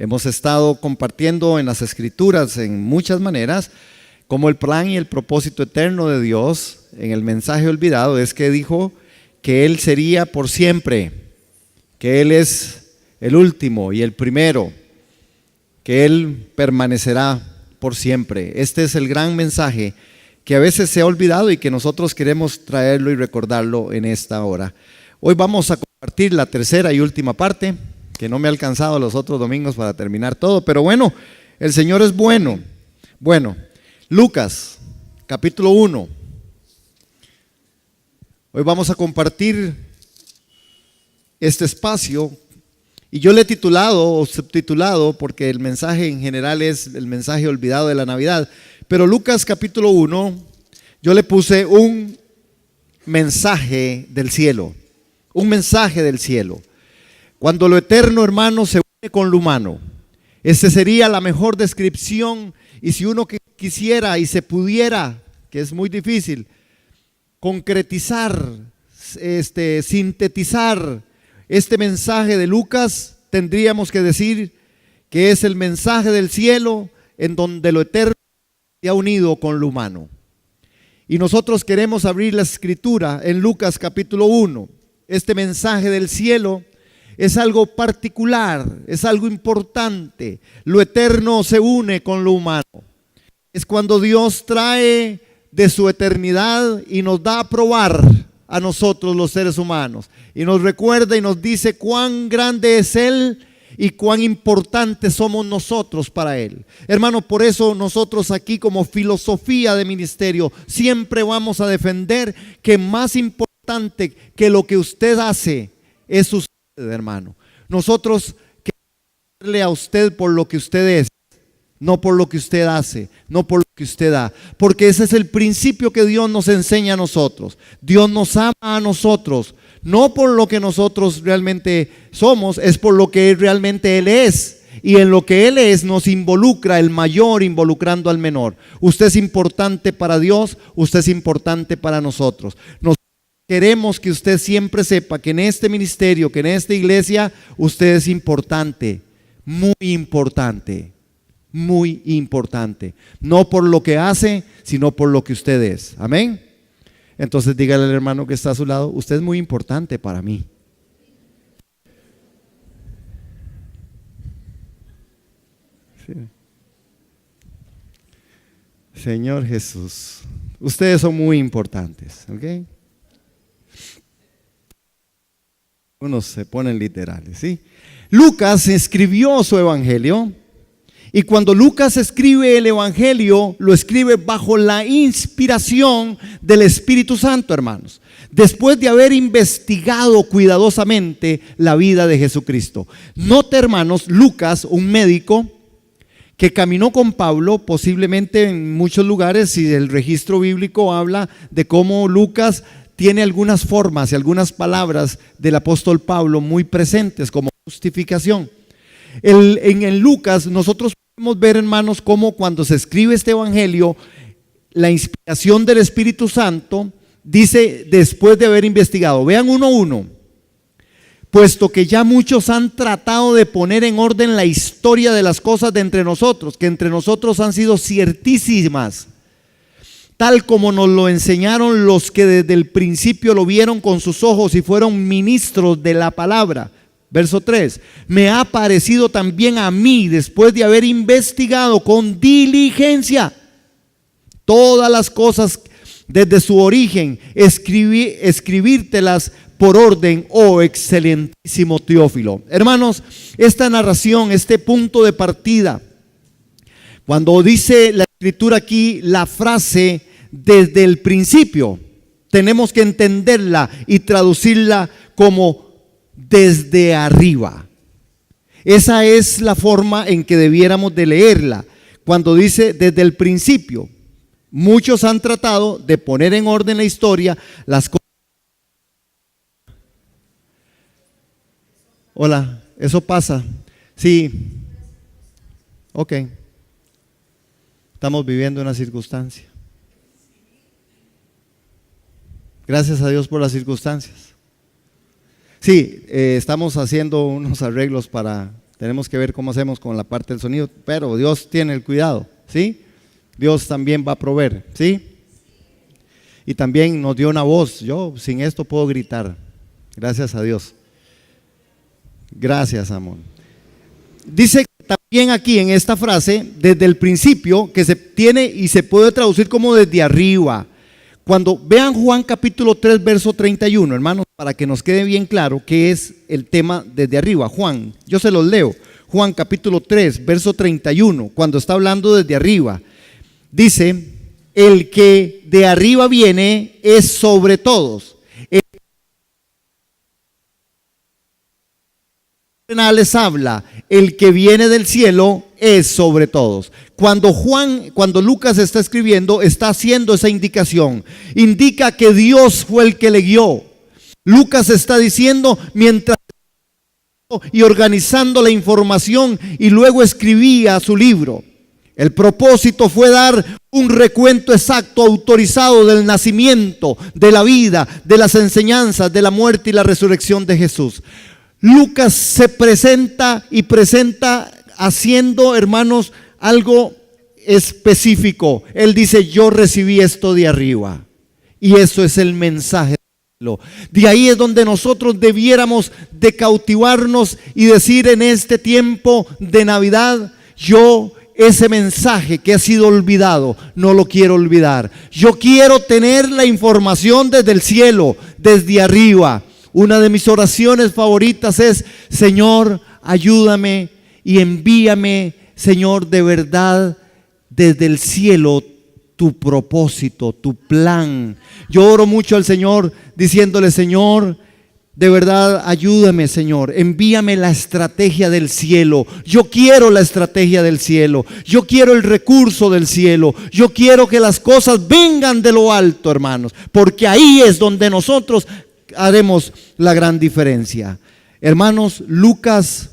Hemos estado compartiendo en las Escrituras en muchas maneras cómo el plan y el propósito eterno de Dios en el mensaje olvidado es que dijo que Él sería por siempre, que Él es el último y el primero, que Él permanecerá por siempre. Este es el gran mensaje que a veces se ha olvidado y que nosotros queremos traerlo y recordarlo en esta hora. Hoy vamos a compartir la tercera y última parte, que no me ha alcanzado los otros domingos para terminar todo, pero bueno, el Señor es bueno. Bueno, Lucas, capítulo 1. Hoy vamos a compartir este espacio y yo le he titulado o subtitulado, porque el mensaje en general es el mensaje olvidado de la Navidad, pero Lucas capítulo 1, yo le puse un mensaje del cielo, un mensaje del cielo. Cuando lo eterno, hermano, se une con lo humano, esa sería la mejor descripción. Y si uno quisiera y se pudiera, que es muy difícil, concretizar, sintetizar este mensaje de Lucas, tendríamos que decir que es el mensaje del cielo en donde lo eterno se ha unido con lo humano. Y nosotros queremos abrir la escritura en Lucas capítulo 1. Este mensaje del cielo es algo particular, es algo importante. Lo eterno se une con lo humano. Es cuando Dios trae de su eternidad y nos da a probar a nosotros los seres humanos. Y nos recuerda y nos dice cuán grande es Él y cuán importantes somos nosotros para Él. Hermano, por eso nosotros aquí como filosofía de ministerio siempre vamos a defender que más importante que lo que usted hace es usted, hermano. Nosotros queremos darle a usted por lo que usted es, no por lo que usted hace, no por lo que usted da, porque ese es el principio que Dios nos enseña a nosotros. Dios nos ama a nosotros, no por lo que nosotros realmente somos, es por lo que realmente Él es. Y en lo que Él es nos involucra, el mayor involucrando al menor. Usted es importante para Dios, usted es importante para nosotros. Queremos que usted siempre sepa que en este ministerio, que en esta iglesia, usted es importante, muy importante. Muy importante, no por lo que hace, sino por lo que usted es. Amén. Entonces dígale al hermano que está a su lado: usted es muy importante para mí. Sí. Señor Jesús, ustedes son muy importantes, ¿ok? Unos se ponen literales, ¿sí? Lucas escribió su evangelio. Y cuando Lucas escribe el evangelio, lo escribe bajo la inspiración del Espíritu Santo, hermanos, después de haber investigado cuidadosamente la vida de Jesucristo. Note, hermanos, Lucas, un médico que caminó con Pablo, posiblemente en muchos lugares, y el registro bíblico habla de cómo Lucas tiene algunas formas y algunas palabras del apóstol Pablo muy presentes como justificación. En Lucas nosotros podemos ver, hermanos, cómo cuando se escribe este evangelio, la inspiración del Espíritu Santo dice, después de haber investigado, vean 1:1, puesto que ya muchos han tratado de poner en orden la historia de las cosas de entre nosotros, que entre nosotros han sido ciertísimas, tal como nos lo enseñaron los que desde el principio lo vieron con sus ojos y fueron ministros de la palabra. Verso 3, me ha parecido también a mí, después de haber investigado con diligencia todas las cosas desde su origen, escribírtelas por orden, oh excelentísimo Teófilo. Hermanos, esta narración, este punto de partida, cuando dice la escritura aquí la frase desde el principio, tenemos que entenderla y traducirla como desde arriba. Esa es la forma en que debiéramos de leerla. Cuando dice desde el principio, muchos han tratado de poner en orden la historia, las cosas. Hola, eso pasa. Sí. Ok. Estamos viviendo una circunstancia. Gracias a Dios por las circunstancias. Sí, estamos haciendo unos arreglos para Tenemos que ver cómo hacemos con la parte del sonido, pero Dios tiene el cuidado, ¿sí? Dios también va a proveer, ¿sí? Y también nos dio una voz. Yo sin esto puedo gritar. Gracias a Dios. Gracias, amor. Dice también aquí en esta frase, desde el principio, que se tiene y se puede traducir como desde arriba. Cuando vean Juan capítulo 3, verso 31, hermanos, para que nos quede bien claro qué es el tema desde arriba. Juan, yo se los leo. Juan capítulo 3, verso 31, cuando está hablando desde arriba. Dice, el que de arriba viene es sobre todos. Les habla, el que viene del cielo es sobre todos. Cuando Lucas está escribiendo, está haciendo esa indicación. Indica que Dios fue el que le guió. Lucas está diciendo, mientras y organizando la información, y luego escribía su libro. El propósito fue dar un recuento exacto, autorizado del nacimiento, de la vida, de las enseñanzas, de la muerte y la resurrección de Jesús. Lucas se presenta y presenta haciendo, hermanos, algo específico. Él dice, yo recibí esto de arriba. Y eso es el mensaje. De ahí es donde nosotros debiéramos de cautivarnos y decir en este tiempo de Navidad, yo ese mensaje que ha sido olvidado, no lo quiero olvidar. Yo quiero tener la información desde el cielo, desde arriba. Una de mis oraciones favoritas es, Señor, ayúdame y envíame, Señor, de verdad, desde el cielo, tu propósito, tu plan. Yo oro mucho al Señor diciéndole, Señor, de verdad, ayúdame, Señor, envíame la estrategia del cielo. Yo quiero la estrategia del cielo. Yo quiero el recurso del cielo. Yo quiero que las cosas vengan de lo alto, hermanos, porque ahí es donde nosotros haremos la gran diferencia. Hermanos, Lucas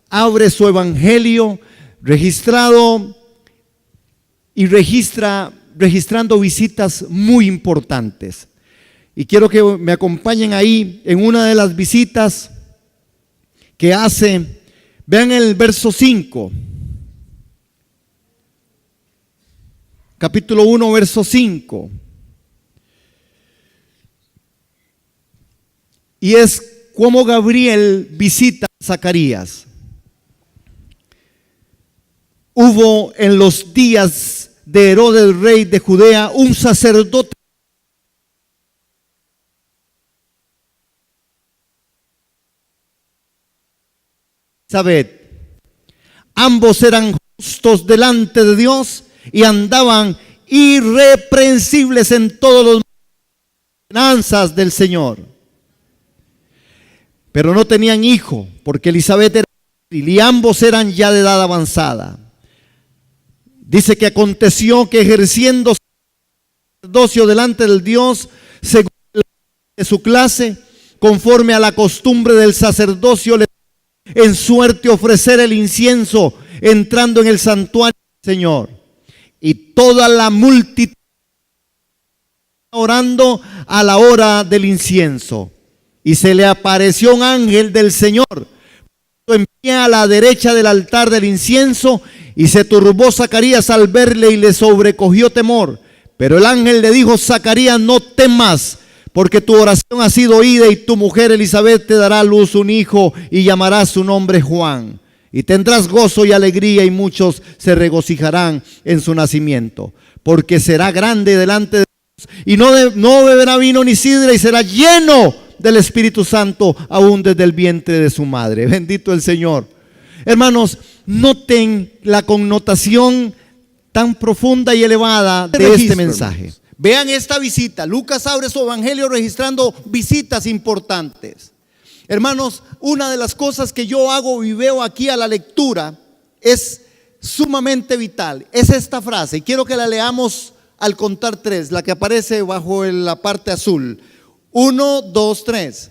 abre su evangelio registrando visitas muy importantes. Y quiero que me acompañen ahí en una de las visitas que hace. Vean el verso 5. Capítulo 1, verso 5. Y es como Gabriel visita a Zacarías. Hubo en los días de Herodes, rey de Judea, un sacerdote Elizabeth. Ambos eran justos delante de Dios y andaban irreprensibles en todas las ordenanzas del Señor. Pero no tenían hijo, porque Elizabeth era estéril y ambos eran ya de edad avanzada. Dice que aconteció que ejerciendo sacerdocio delante del Dios, según de su clase, conforme a la costumbre del sacerdocio, le en suerte ofrecer el incienso, entrando en el santuario del Señor. Y toda la multitud orando a la hora del incienso. Y se le apareció un ángel del Señor en pie a la derecha del altar del incienso, y se turbó Zacarías al verle y le sobrecogió temor. Pero el ángel le dijo, Zacarías, no temas, porque tu oración ha sido oída, y tu mujer Elizabeth te dará a luz un hijo y llamarás su nombre Juan. Y tendrás gozo y alegría, y muchos se regocijarán en su nacimiento, porque será grande delante de Dios, y no beberá vino ni sidra, y será lleno del Espíritu Santo aún desde el vientre de su madre. Bendito el Señor. Hermanos, noten la connotación tan profunda y elevada de este mensaje. Vean esta visita. Lucas abre su evangelio registrando visitas importantes. Hermanos, una de las cosas que yo hago y veo aquí a la lectura es sumamente vital. Es esta frase, y quiero que la leamos al contar 3, la que aparece bajo la parte azul. 1, 2, 3.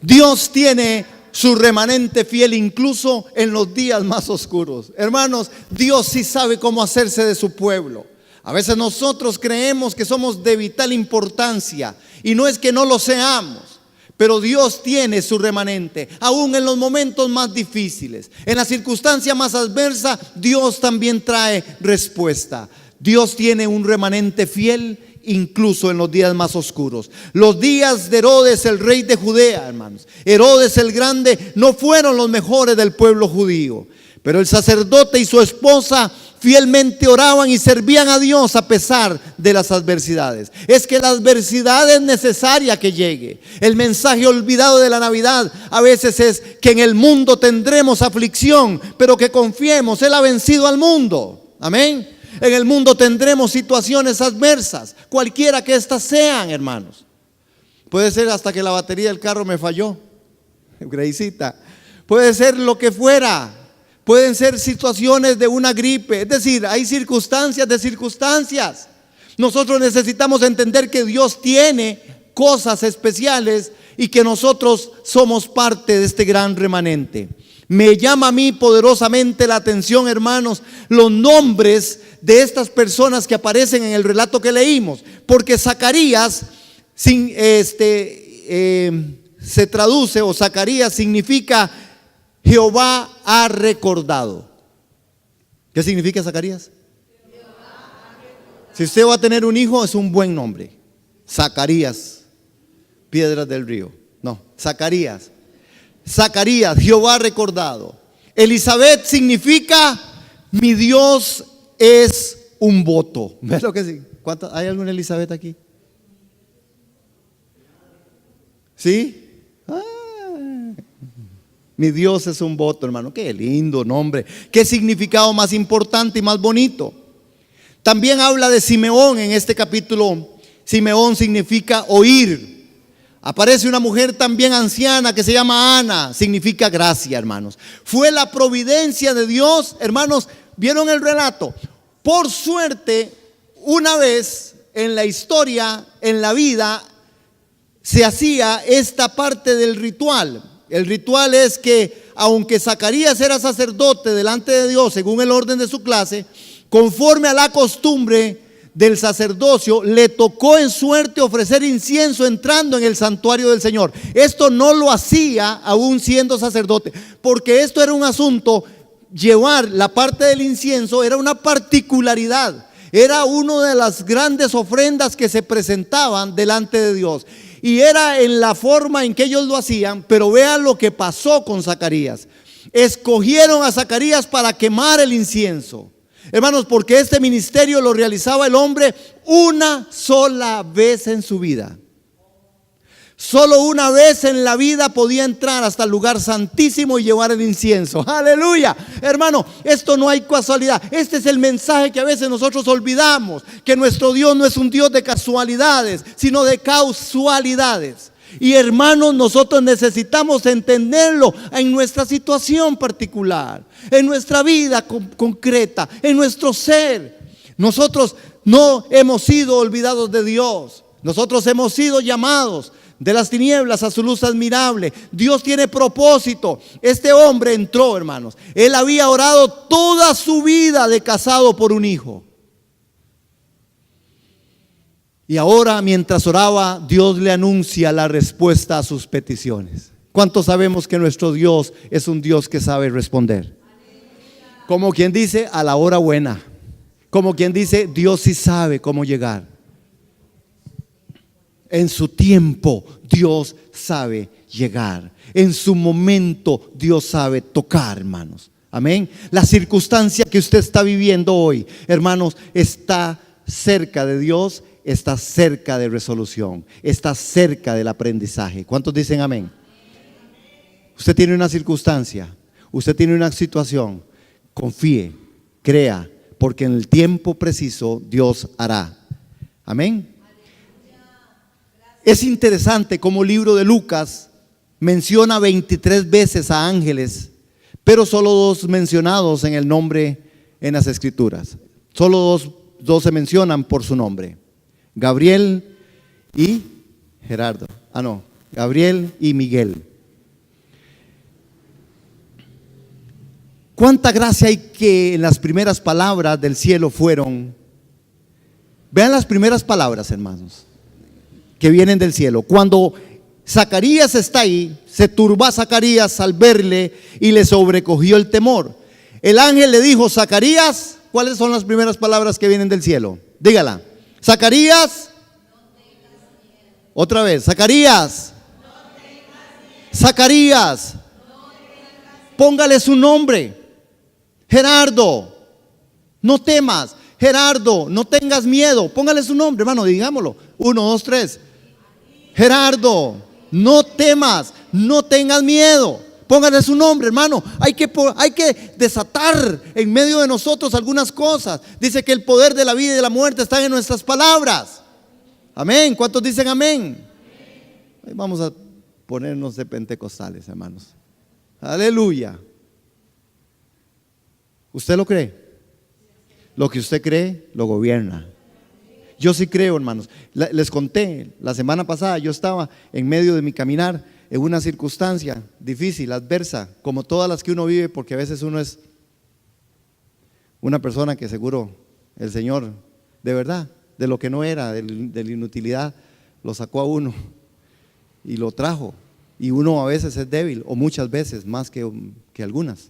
Dios tiene su remanente fiel incluso en los días más oscuros. Hermanos, Dios sí sabe cómo hacerse de su pueblo. A veces nosotros creemos que somos de vital importancia y no es que no lo seamos, pero Dios tiene su remanente, aún en los momentos más difíciles, en la circunstancia más adversa, Dios también trae respuesta. Dios tiene un remanente fiel incluso en los días más oscuros. Los días de Herodes, el rey de Judea, hermanos, Herodes el grande, no fueron los mejores del pueblo judío, pero el sacerdote y su esposa fielmente oraban y servían a Dios a pesar de las adversidades. Es que la adversidad es necesaria que llegue. El mensaje olvidado de la Navidad a veces es que en el mundo tendremos aflicción, pero que confiemos, Él ha vencido al mundo. Amén. En el mundo tendremos situaciones adversas, cualquiera que éstas sean, hermanos. Puede ser hasta que la batería del carro me falló, Graysita. Puede ser lo que fuera. Pueden ser situaciones de una gripe. Es decir, hay circunstancias de circunstancias. Nosotros necesitamos entender que Dios tiene cosas especiales y que nosotros somos parte de este gran remanente. Me llama a mí poderosamente la atención, hermanos, los nombres de estas personas que aparecen en el relato que leímos, porque Zacarías se traduce, o Zacarías significa Jehová ha recordado. ¿Qué significa Zacarías? Si usted va a tener un hijo, es un buen nombre. Zacarías, Piedras del Río. No, Zacarías. Zacarías, Jehová ha recordado. Elizabeth significa mi Dios es un voto. ¿Ves lo que sí? ¿Hay alguna Elizabeth aquí? ¿Sí? Mi Dios es un voto, hermano. Qué lindo nombre. Qué significado más importante y más bonito. También habla de Simeón en este capítulo. Simeón significa oír. Aparece una mujer también anciana que se llama Ana. Significa gracia, hermanos. Fue la providencia de Dios, hermanos. ¿Vieron el relato? Por suerte, una vez en la historia, en la vida, se hacía esta parte del ritual. El ritual es que aunque Zacarías era sacerdote delante de Dios según el orden de su clase, conforme a la costumbre del sacerdocio, le tocó en suerte ofrecer incienso entrando en el santuario del Señor. Esto no lo hacía aún siendo sacerdote, porque esto era un asunto, llevar la parte del incienso era una particularidad, era una de las grandes ofrendas que se presentaban delante de Dios. Y era en la forma en que ellos lo hacían. Pero vean lo que pasó con Zacarías. Escogieron a Zacarías para quemar el incienso, hermanos, porque este ministerio lo realizaba el hombre una sola vez en su vida. Solo una vez en la vida podía entrar hasta el lugar santísimo y llevar el incienso. Aleluya, hermano, esto no hay casualidad. Este es el mensaje que a veces nosotros olvidamos, que nuestro Dios no es un Dios de casualidades, sino de causalidades. Y hermanos, nosotros necesitamos entenderlo en nuestra situación particular, en nuestra vida concreta, en nuestro ser. Nosotros no hemos sido olvidados de Dios. Nosotros hemos sido llamados de las tinieblas a su luz admirable. Dios tiene propósito. Este hombre entró, hermanos. Él había orado toda su vida de casado por un hijo. Y ahora, mientras oraba, Dios le anuncia la respuesta a sus peticiones. ¿Cuántos sabemos que nuestro Dios es un Dios que sabe responder? Como quien dice, a la hora buena. Como quien dice, Dios sí sabe cómo llegar. En su tiempo Dios sabe llegar. En su momento Dios sabe tocar, hermanos. Amén. La circunstancia que usted está viviendo hoy, hermanos, está cerca de Dios, está cerca de resolución, está cerca del aprendizaje. ¿Cuántos dicen amén? Usted tiene una circunstancia, usted tiene una situación. Confíe, crea, porque en el tiempo preciso Dios hará. Amén. Es interesante cómo el libro de Lucas menciona 23 veces a ángeles, pero solo 2 mencionados en el nombre en las escrituras. Solo dos se mencionan por su nombre: Gabriel y Gerardo. Gabriel y Miguel. ¿Cuánta gracia hay que en las primeras palabras del cielo fueron: Vean las primeras palabras, hermanos, que vienen del cielo. Cuando Zacarías está ahí, se turba Zacarías al verle y le sobrecogió el temor. El ángel le dijo: Zacarías, ¿cuáles son las primeras palabras que vienen del cielo? Dígala. Zacarías. Otra vez. Zacarías. Zacarías. Póngale su nombre. Gerardo, no temas. Gerardo, no tengas miedo. Póngale su nombre, hermano, digámoslo. 1, 2, 3. Gerardo, no temas, no tengas miedo. Póngale su nombre, hermano. Hay que desatar en medio de nosotros algunas cosas. Dice que el poder de la vida y de la muerte está en nuestras palabras. Amén. ¿Cuántos dicen amén? Hoy vamos a ponernos de pentecostales, hermanos. Aleluya. ¿Usted lo cree? Lo que usted cree, lo gobierna. Yo sí creo, hermanos. Les conté, la semana pasada yo estaba en medio de mi caminar en una circunstancia difícil, adversa, como todas las que uno vive, porque a veces uno es una persona que seguro el Señor, de verdad, de lo que no era, de la inutilidad, lo sacó a uno y lo trajo. Y uno a veces es débil, o muchas veces más que algunas.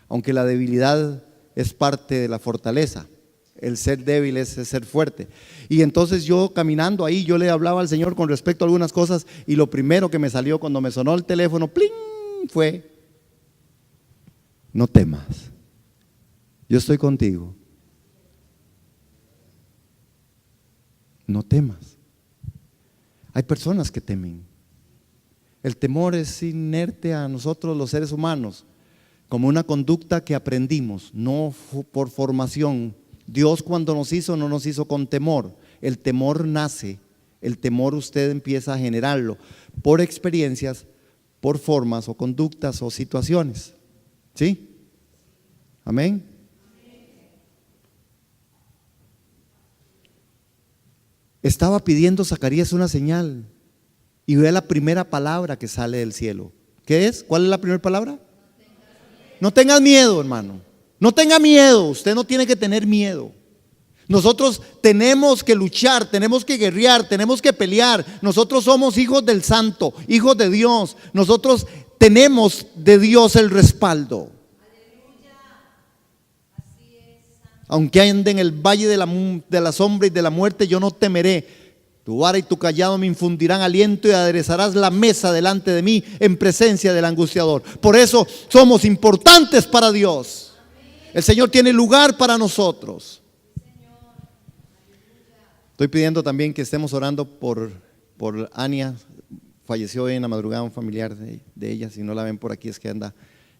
Aunque la debilidad es parte de la fortaleza, el ser débil es ser fuerte. Y entonces yo caminando ahí, yo le hablaba al Señor con respecto a algunas cosas, y lo primero que me salió cuando me sonó el teléfono, ¡pling!, fue: no temas, yo estoy contigo. No temas. Hay personas que temen. El temor es inerte a nosotros los seres humanos, como una conducta que aprendimos, no por formación. Dios, cuando nos hizo, no nos hizo con temor. El temor nace, el temor usted empieza a generarlo por experiencias, por formas o conductas o situaciones. ¿Sí? Amén. Estaba pidiendo Zacarías una señal y ve la primera palabra que sale del cielo. ¿Qué es? ¿Cuál es la primera palabra? No tengas miedo, hermano. No tenga miedo. Usted no tiene que tener miedo. Nosotros tenemos que luchar, tenemos que guerrear, tenemos que pelear. Nosotros somos hijos del Santo, hijos de Dios. Nosotros tenemos de Dios el respaldo. Aunque ande en el valle de la sombra y de la muerte, yo no temeré. Tu vara y tu cayado me infundirán aliento, y aderezarás la mesa delante de mí en presencia del angustiador. Por eso somos importantes para Dios. El Señor tiene lugar para nosotros. Estoy pidiendo también que estemos orando por Ania. Falleció hoy en la madrugada un familiar de ella. Si no la ven por aquí, es que anda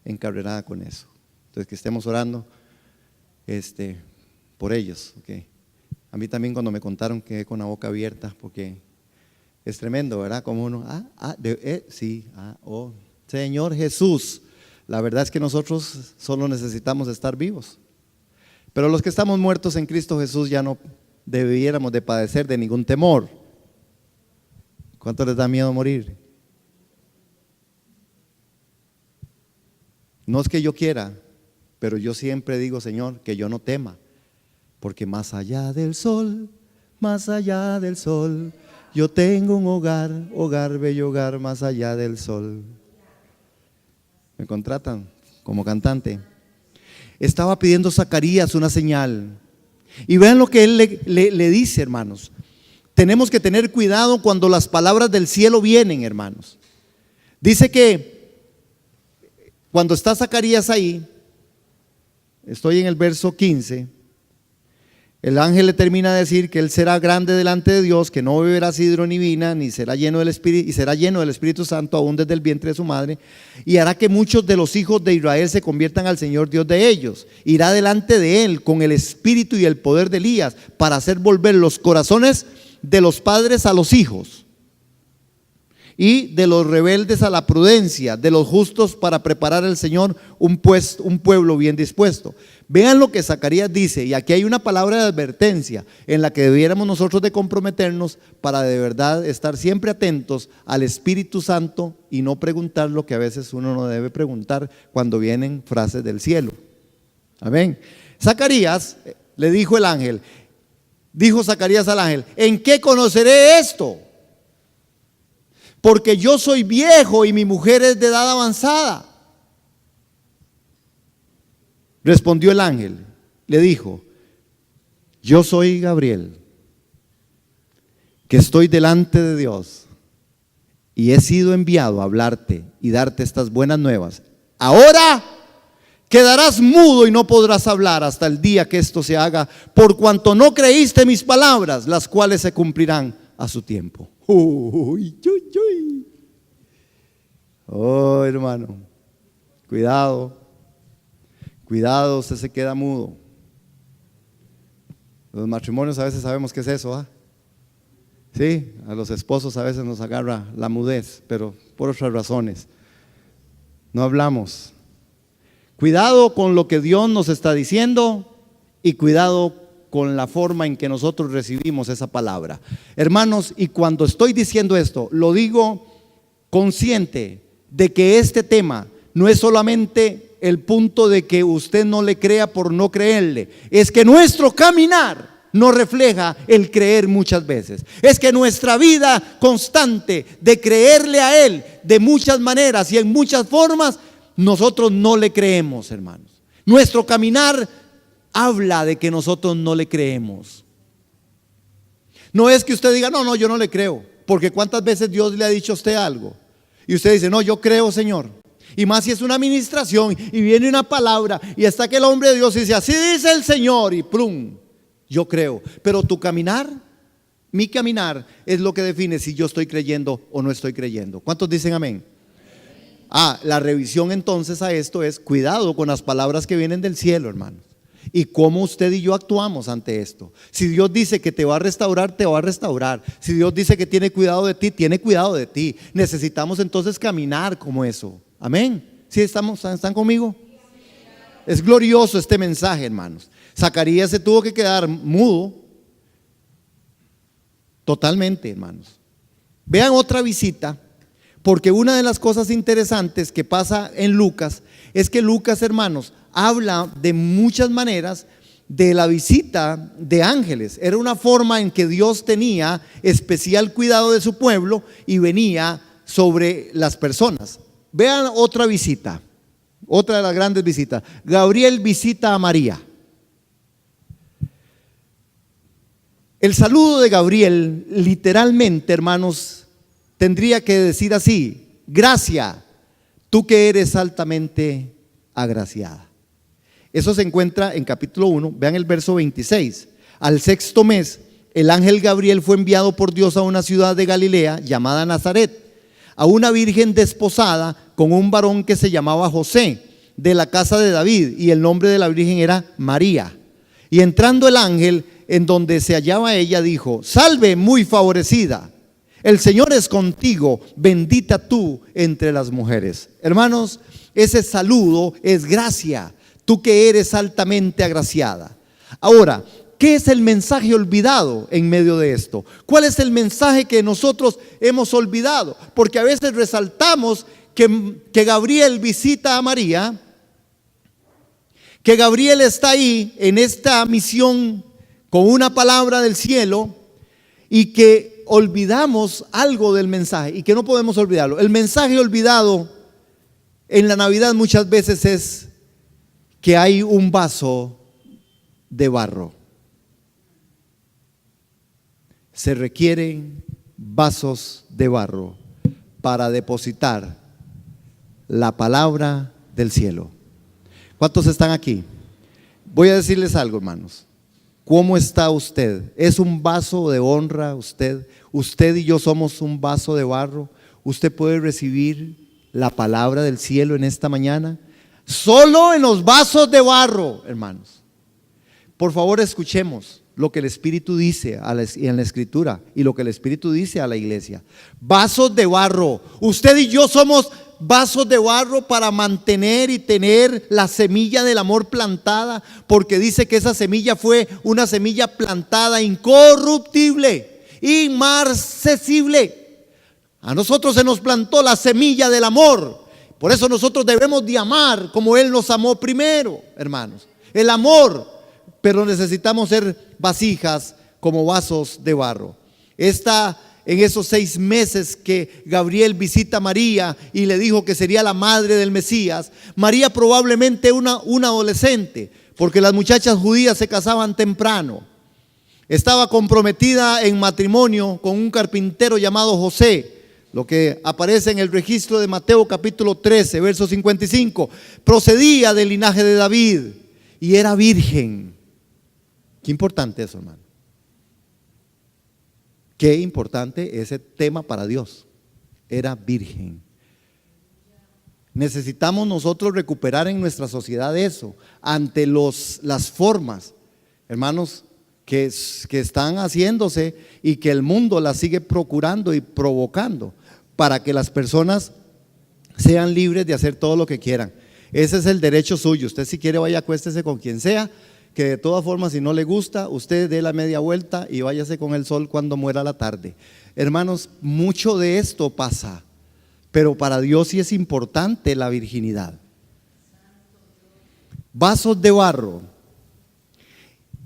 encarrerada con eso. Entonces, que estemos orando por ellos. Okay. A mí también, cuando me contaron, quedé con la boca abierta, porque es tremendo, ¿verdad? Como uno, Señor Jesús. La verdad es que nosotros solo necesitamos estar vivos. Pero los que estamos muertos en Cristo Jesús ya no debiéramos de padecer de ningún temor. ¿Cuánto les da miedo morir? No es que yo quiera, pero yo siempre digo, Señor, que yo no tema. Porque más allá del sol, yo tengo un hogar, bello hogar, más allá del sol. Me contratan como cantante. Estaba pidiendo Zacarías una señal. Y vean lo que él le dice, hermanos. Tenemos que tener cuidado cuando las palabras del cielo vienen, hermanos. Dice que cuando está Zacarías ahí, estoy en el verso 15. El ángel le termina de decir que él será grande delante de Dios, que no beberá sidro ni vina, ni será lleno del Espíritu, y será lleno del Espíritu Santo aún desde el vientre de su madre, y hará que muchos de los hijos de Israel se conviertan al Señor Dios de ellos. Irá delante de él con el espíritu y el poder de Elías, para hacer volver los corazones de los padres a los hijos, y de los rebeldes a la prudencia, de los justos para preparar al Señor un pueblo bien dispuesto. Vean lo que Zacarías dice, y aquí hay una palabra de advertencia en la que debiéramos nosotros de comprometernos para de verdad estar siempre atentos al Espíritu Santo y no preguntar lo que a veces uno no debe preguntar cuando vienen frases del cielo. Amén. Zacarías le dijo el ángel: Dijo Zacarías al ángel: ¿en qué conoceré esto? Porque yo soy viejo y mi mujer es de edad avanzada. Respondió el ángel, le dijo: yo soy Gabriel, que estoy delante de Dios y he sido enviado a hablarte y darte estas buenas nuevas. Ahora quedarás mudo y no podrás hablar hasta el día que esto se haga, por cuanto no creíste mis palabras, las cuales se cumplirán a su tiempo. Uy, uy, uy. Oh, hermano, cuidado, cuidado, usted se queda mudo. Los matrimonios a veces sabemos qué es eso, ¿ah? Sí, a los esposos a veces nos agarra la mudez, pero por otras razones. No hablamos. Cuidado con lo que Dios nos está diciendo y cuidado con la forma en que nosotros recibimos esa palabra. Hermanos, y cuando estoy diciendo esto, lo digo consciente de que este tema no es solamente el punto de que usted no le crea por no creerle, es que nuestro caminar no refleja el creer muchas veces. Es que nuestra vida constante de creerle a Él de muchas maneras y en muchas formas, nosotros no le creemos, hermanos. Nuestro caminar habla de que nosotros no le creemos. No es que usted diga: no, yo no le creo, porque cuántas veces Dios le ha dicho a usted algo y usted dice: no, yo creo, Señor. Y más si es una administración y viene una palabra y está que el hombre de Dios dice: así dice el Señor, y plum, yo creo. Pero tu caminar, mi caminar, es lo que define si yo estoy creyendo o no estoy creyendo. ¿Cuántos dicen amén? La revisión entonces a esto es: cuidado con las palabras que vienen del cielo, hermanos, y cómo usted y yo actuamos ante esto. Si Dios dice que te va a restaurar, te va a restaurar. Si Dios dice que tiene cuidado de ti, tiene cuidado de ti. Necesitamos entonces caminar como eso. Amén. ¿Sí están conmigo? Es glorioso este mensaje, hermanos. Zacarías se tuvo que quedar mudo totalmente, hermanos. Vean otra visita, porque una de las cosas interesantes que pasa en Lucas es que Lucas, hermanos, habla de muchas maneras de la visita de ángeles. Era una forma en que Dios tenía especial cuidado de su pueblo y venía sobre las personas. Vean otra visita, otra de las grandes visitas. Gabriel visita a María. El saludo de Gabriel, literalmente, hermanos, tendría que decir así: gracia, tú que eres altamente agraciada. Eso se encuentra en capítulo 1, vean el verso 26. Al sexto mes, el ángel Gabriel fue enviado por Dios a una ciudad de Galilea llamada Nazaret, a una virgen desposada con un varón que se llamaba José, de la casa de David, y el nombre de la virgen era María. Y entrando el ángel en donde se hallaba ella, dijo: salve, muy favorecida, el Señor es contigo, bendita tú entre las mujeres. Hermanos, ese saludo es gracia, tú que eres altamente agraciada. Ahora, ¿qué es el mensaje olvidado en medio de esto? ¿Cuál es el mensaje que nosotros hemos olvidado? Porque a veces resaltamos que Gabriel visita a María, que Gabriel está ahí en esta misión con una palabra del cielo, y que olvidamos algo del mensaje y que no podemos olvidarlo. El mensaje olvidado en la Navidad muchas veces es que hay un vaso de barro. Se requieren vasos de barro para depositar la palabra del cielo. ¿Cuántos están aquí? Voy a decirles algo, hermanos. ¿Cómo está usted? ¿Es un vaso de honra usted? Usted y yo somos un vaso de barro. ¿Usted puede recibir la palabra del cielo en esta mañana? Solo en los vasos de barro, hermanos. Por favor, escuchemos lo que el Espíritu dice en la Escritura y lo que el Espíritu dice a la iglesia. Vasos de barro. Usted y yo somos vasos de barro para mantener y tener la semilla del amor plantada, porque dice que esa semilla fue una semilla plantada incorruptible, inmarcesible. A nosotros se nos plantó la semilla del amor. Por eso nosotros debemos de amar como Él nos amó primero, hermanos. El amor. Pero necesitamos ser vasijas como vasos de barro. En esos 6 meses que Gabriel visita a María y le dijo que sería la madre del Mesías, María probablemente una adolescente, porque las muchachas judías se casaban temprano. Estaba comprometida en matrimonio con un carpintero llamado José, lo que aparece en el registro de Mateo capítulo 13, verso 55. Procedía del linaje de David y era virgen. Qué importante eso, hermano. Qué importante ese tema para Dios. Era virgen. Necesitamos nosotros recuperar en nuestra sociedad eso, ante las formas, hermanos, que están haciéndose y que el mundo las sigue procurando y provocando para que las personas sean libres de hacer todo lo que quieran. Ese es el derecho suyo. Usted, si quiere, vaya, acuéstese con quien sea, que de todas formas, si no le gusta, usted dé la media vuelta y váyase con el sol cuando muera la tarde. Hermanos, mucho de esto pasa, pero para Dios sí es importante la virginidad. Vasos de barro.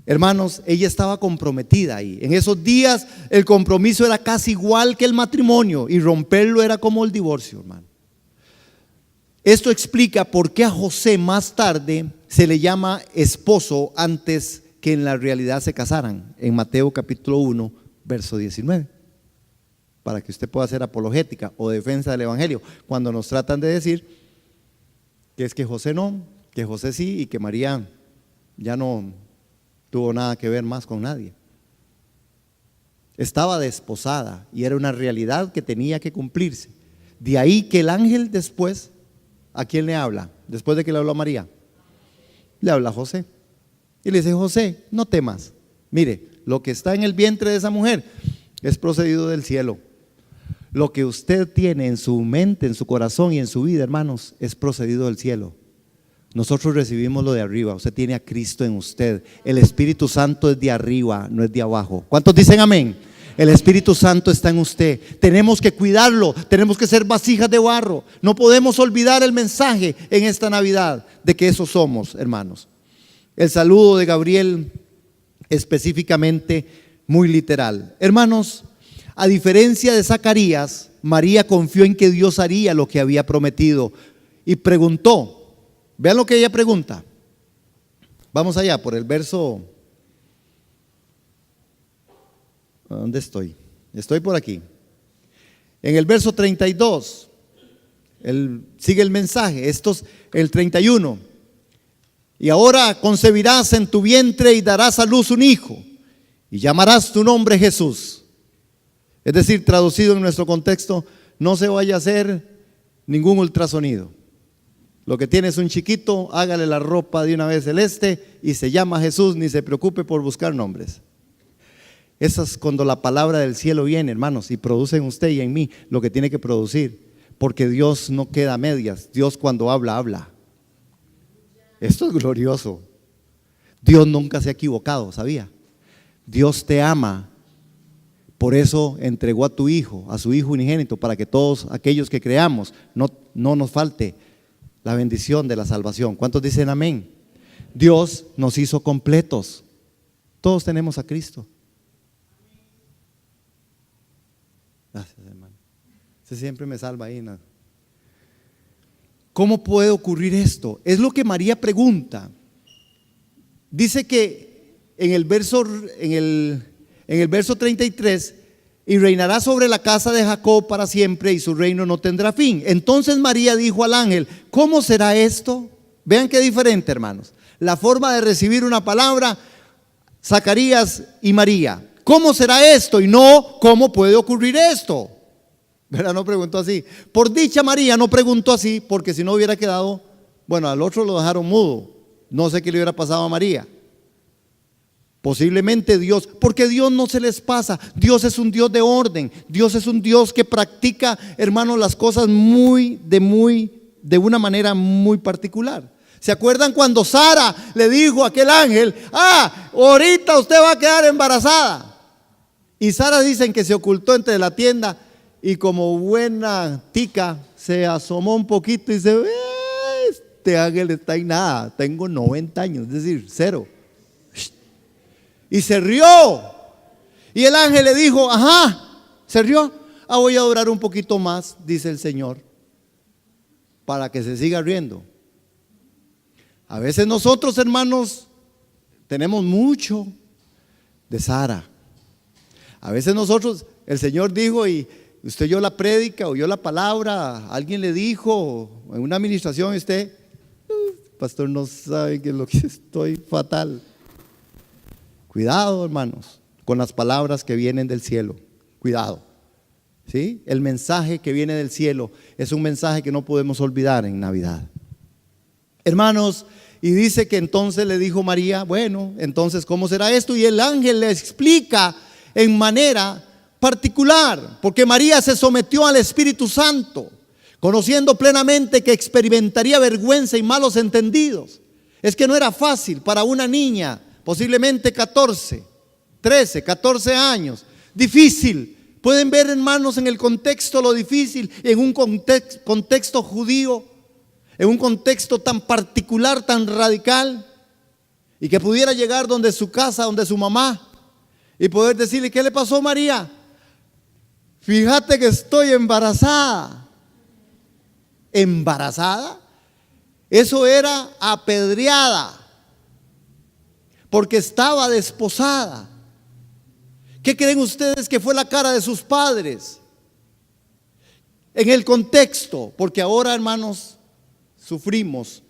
Hermanos, ella estaba comprometida ahí. En esos días el compromiso era casi igual que el matrimonio, y romperlo era como el divorcio, hermano. Esto explica por qué a José más tarde se le llama esposo antes que en la realidad se casaran, en Mateo capítulo 1, verso 19. Para que usted pueda hacer apologética o defensa del evangelio, cuando nos tratan de decir que es que José no, que José sí, y que María ya no tuvo nada que ver más con nadie. Estaba desposada y era una realidad que tenía que cumplirse. De ahí que el ángel después, ¿a quién le habla? Después de que le habló a María, le habla a José y le dice: José, no temas, mire, lo que está en el vientre de esa mujer es procedido del cielo. Lo que usted tiene en su mente, en su corazón y en su vida, hermanos, es procedido del cielo. Nosotros recibimos lo de arriba. Usted tiene a Cristo en usted. El Espíritu Santo es de arriba, no es de abajo. ¿Cuántos dicen amén? El Espíritu Santo está en usted. Tenemos que cuidarlo, tenemos que ser vasijas de barro. No podemos olvidar el mensaje en esta Navidad de que eso somos, hermanos. El saludo de Gabriel específicamente muy literal. Hermanos, a diferencia de Zacarías, María confió en que Dios haría lo que había prometido y preguntó. Vean lo que ella pregunta. Vamos allá por el verso. ¿Dónde estoy? Estoy por aquí. En el verso 32, sigue el mensaje. Esto es el 31. Y ahora concebirás en tu vientre y darás a luz un hijo, y llamarás tu nombre Jesús. Es decir, traducido en nuestro contexto, no se vaya a hacer ningún ultrasonido. Lo que tiene es un chiquito, hágale la ropa de una vez celeste y se llama Jesús, ni se preocupe por buscar nombres. Eso es cuando la palabra del cielo viene, hermanos, y produce en usted y en mí lo que tiene que producir, porque Dios no queda a medias. Dios, cuando habla, habla. Esto es glorioso. Dios nunca se ha equivocado, ¿sabía? Dios te ama. Por eso entregó a tu Hijo, a su Hijo unigénito, para que todos aquellos que creamos no nos falte la bendición de la salvación. ¿Cuántos dicen amén? Dios nos hizo completos. Todos tenemos a Cristo. Gracias, hermano. Usted siempre me salva ahí, ¿no? ¿Cómo puede ocurrir esto? Es lo que María pregunta. Dice que en el verso 33, y reinará sobre la casa de Jacob para siempre, y su reino no tendrá fin. Entonces María dijo al ángel: ¿cómo será esto? Vean qué diferente, hermanos, la forma de recibir una palabra, Zacarías y María. ¿Cómo será esto? Y no, ¿cómo puede ocurrir esto? ¿Verdad? No preguntó así. Por dicha, María no preguntó así, porque si no hubiera quedado, bueno, al otro lo dejaron mudo. No sé qué le hubiera pasado a María. Posiblemente Dios, porque Dios no se les pasa. Dios es un Dios de orden. Dios es un Dios que practica, hermanos, las cosas de una manera muy particular. ¿Se acuerdan cuando Sara le dijo a aquel ángel: ahorita usted va a quedar embarazada? Y Sara, dicen que se ocultó entre la tienda y como buena tica se asomó un poquito y dice: este ángel está en nada, tengo 90 años, es decir, cero. Y se rió Y el ángel le dijo, ajá, se rió. Voy a durar un poquito más, dice el Señor, para que se siga riendo. A veces nosotros, hermanos, tenemos mucho de Sara. A veces nosotros, el Señor dijo y usted oyó la prédica, oyó la palabra, alguien le dijo en una administración, usted, pastor, no sabe que lo que estoy fatal. Cuidado, hermanos, con las palabras que vienen del cielo. Cuidado. ¿Sí? El mensaje que viene del cielo es un mensaje que no podemos olvidar en Navidad. Hermanos, y dice que entonces le dijo María, bueno, entonces ¿cómo será esto? Y el ángel le explica en manera particular, porque María se sometió al Espíritu Santo, conociendo plenamente que experimentaría vergüenza y malos entendidos. Es que no era fácil para una niña, posiblemente 14 años, difícil. Pueden ver, hermanos, en el contexto lo difícil, en un contexto judío, en un contexto tan particular, tan radical, y que pudiera llegar donde su casa, donde su mamá, y poder decirle, ¿qué le pasó, María? Fíjate que estoy embarazada. ¿Embarazada? Eso era apedreada, porque estaba desposada. ¿Qué creen ustedes que fue la cara de sus padres? En el contexto, porque ahora, hermanos, sufrimos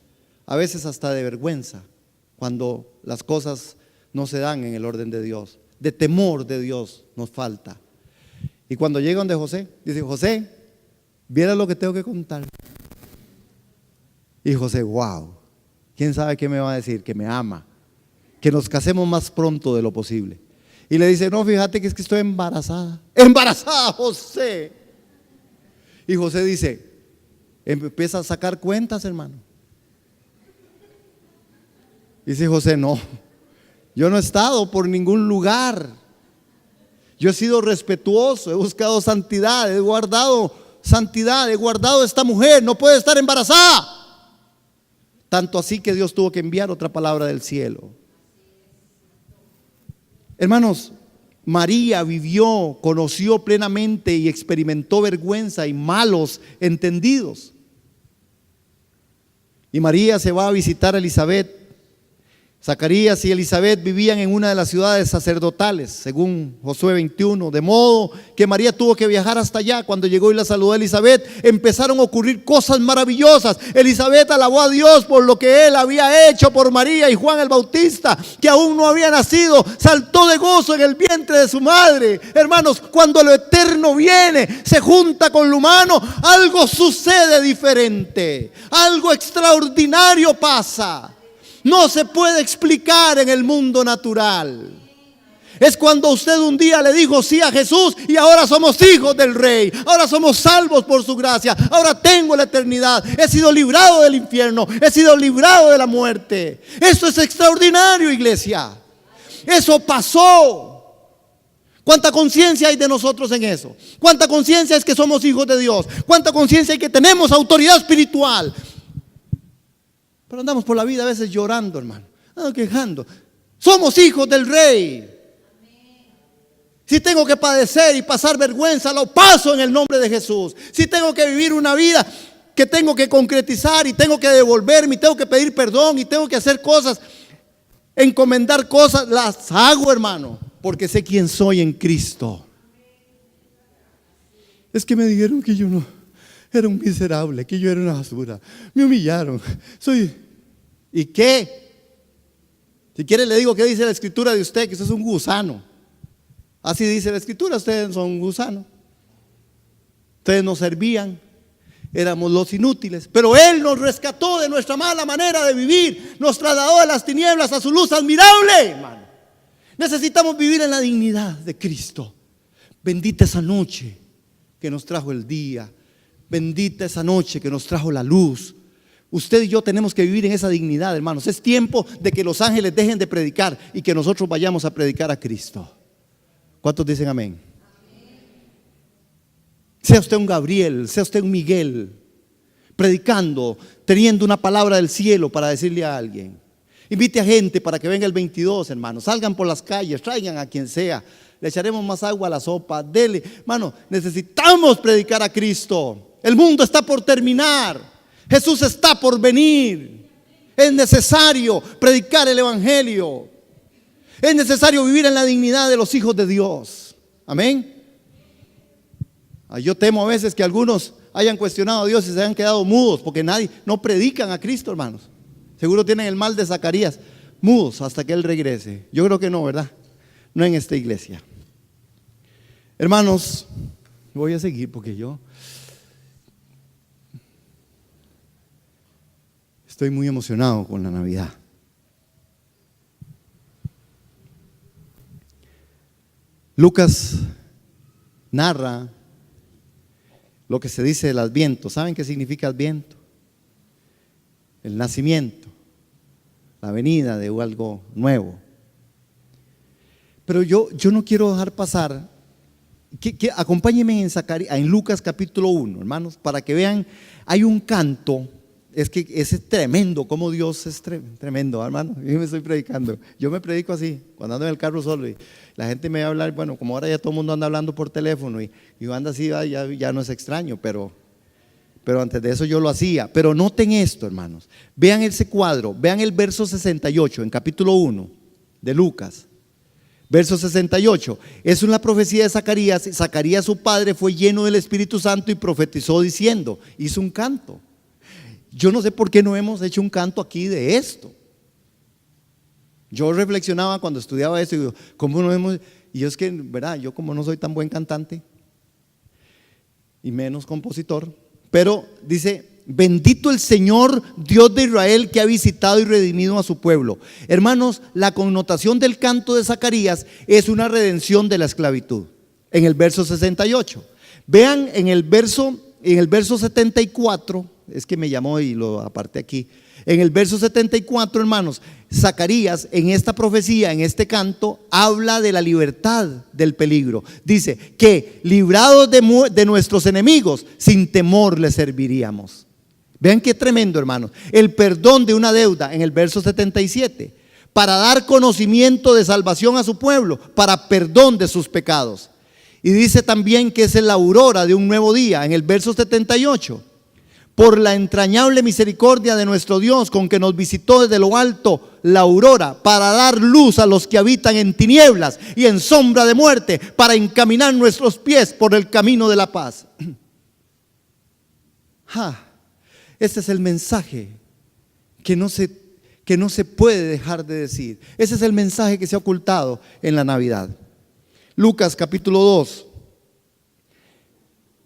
a veces hasta de vergüenza cuando las cosas no se dan en el orden de Dios. De temor de Dios nos falta. Y cuando llega donde José, dice, José, viera lo que tengo que contar. Y José, wow, ¿quién sabe qué me va a decir? Que me ama, que nos casemos más pronto de lo posible. Y le dice, no, fíjate que es que estoy embarazada. Embarazada, José. Y José dice, empieza a sacar cuentas, hermano. Dice José, no, yo no he estado por ningún lugar. Yo he sido respetuoso, he buscado santidad, he guardado santidad, he guardado esta mujer, no puede estar embarazada. Tanto así que Dios tuvo que enviar otra palabra del cielo. Hermanos, María vivió, conoció plenamente y experimentó vergüenza y malos entendidos. Y María se va a visitar a Elizabeth. Zacarías y Elizabeth vivían en una de las ciudades sacerdotales, según Josué 21, de modo que María tuvo que viajar hasta allá. Cuando llegó y la saludó a Elizabeth, empezaron a ocurrir cosas maravillosas. Elizabeth alabó a Dios por lo que Él había hecho por María, y Juan el Bautista, que aún no había nacido, saltó de gozo en el vientre de su madre. Hermanos, cuando lo eterno viene, se junta con lo humano, algo sucede diferente, algo extraordinario pasa. No se puede explicar en el mundo natural. Es cuando usted un día le dijo sí a Jesús y ahora somos hijos del Rey. Ahora somos salvos por su gracia. Ahora tengo la eternidad. He sido librado del infierno. He sido librado de la muerte. Eso es extraordinario, iglesia. Eso pasó. ¿Cuánta conciencia hay de nosotros en eso? ¿Cuánta conciencia es que somos hijos de Dios? ¿Cuánta conciencia hay que tenemos autoridad espiritual? Pero andamos por la vida a veces llorando, hermano, quejando. Somos hijos del Rey. Si tengo que padecer y pasar vergüenza, lo paso en el nombre de Jesús. Si tengo que vivir una vida que tengo que concretizar y tengo que devolverme y tengo que pedir perdón y tengo que hacer cosas, encomendar cosas, las hago, hermano, porque sé quién soy en Cristo. Es que me dijeron que yo no era un miserable, que yo era una basura. Me humillaron. ¿Y qué? Si quiere le digo qué dice la escritura de usted, que usted es un gusano. Así dice la escritura, ustedes son un gusano. Ustedes nos servían, éramos los inútiles. Pero Él nos rescató de nuestra mala manera de vivir. Nos trasladó de las tinieblas a su luz admirable, hermano. Necesitamos vivir en la dignidad de Cristo. Bendita esa noche que nos trajo el día. Bendita esa noche que nos trajo la luz. Usted y yo tenemos que vivir en esa dignidad, hermanos. Es tiempo de que los ángeles dejen de predicar y que nosotros vayamos a predicar a Cristo. ¿Cuántos dicen amén? Sea usted un Gabriel, sea usted un Miguel, predicando, teniendo una palabra del cielo para decirle a alguien. Invite a gente para que venga el 22, hermanos. Salgan por las calles, traigan a quien sea. le echaremos más agua a la sopa, dele. Hermano, necesitamos predicar a Cristo. El mundo está por terminar, Jesús está por venir. Es necesario predicar el evangelio. Es necesario vivir en la dignidad de los hijos de Dios. Amén. Yo temo a veces que algunos hayan cuestionado a Dios y se hayan quedado mudos porque no predican a Cristo, hermanos. Seguro tienen el mal de Zacarías, mudos hasta que Él regrese. Yo creo que no, ¿verdad? No en esta iglesia. Hermanos, voy a seguir porque yo estoy muy emocionado con la Navidad. Lucas narra lo que se dice del Adviento. ¿Saben qué significa Adviento? El nacimiento, la venida de algo nuevo. Pero yo no quiero dejar pasar, acompáñenme en Lucas capítulo 1, hermanos, para que vean, hay un canto. Es que es tremendo, como Dios es tremendo, hermano. Yo me estoy predicando, yo me predico así, cuando ando en el carro solo y la gente me va a hablar, bueno, como ahora ya todo el mundo anda hablando por teléfono y anda así, ya no es extraño, pero antes de eso yo lo hacía. Pero noten esto, hermanos, vean ese cuadro, vean el verso 68 en capítulo 1 de Lucas. Verso 68, es una profecía de Zacarías. Zacarías su padre fue lleno del Espíritu Santo y profetizó diciendo, hizo un canto. Yo no sé por qué no hemos hecho un canto aquí de esto. Yo reflexionaba cuando estudiaba esto y digo, ¿cómo no hemos? Y es que, ¿verdad? Yo como no soy tan buen cantante y menos compositor, pero dice, bendito el Señor Dios de Israel que ha visitado y redimido a su pueblo. Hermanos, la connotación del canto de Zacarías es una redención de la esclavitud. En el verso 68. Vean en el verso 74. Es que me llamó y lo aparté aquí. En el verso 74, hermanos, Zacarías en esta profecía, en este canto, habla de la libertad del peligro. Dice que librados de nuestros enemigos, sin temor les serviríamos. Vean qué tremendo, hermanos. El perdón de una deuda en el verso 77, para dar conocimiento de salvación a su pueblo, para perdón de sus pecados. Y dice también que es la aurora de un nuevo día en el verso 78. Por la entrañable misericordia de nuestro Dios, con que nos visitó desde lo alto la aurora, para dar luz a los que habitan en tinieblas y en sombra de muerte, para encaminar nuestros pies por el camino de la paz. Este es el mensaje que no se puede dejar de decir. Ese es el mensaje que se ha ocultado en la Navidad. Lucas capítulo 2.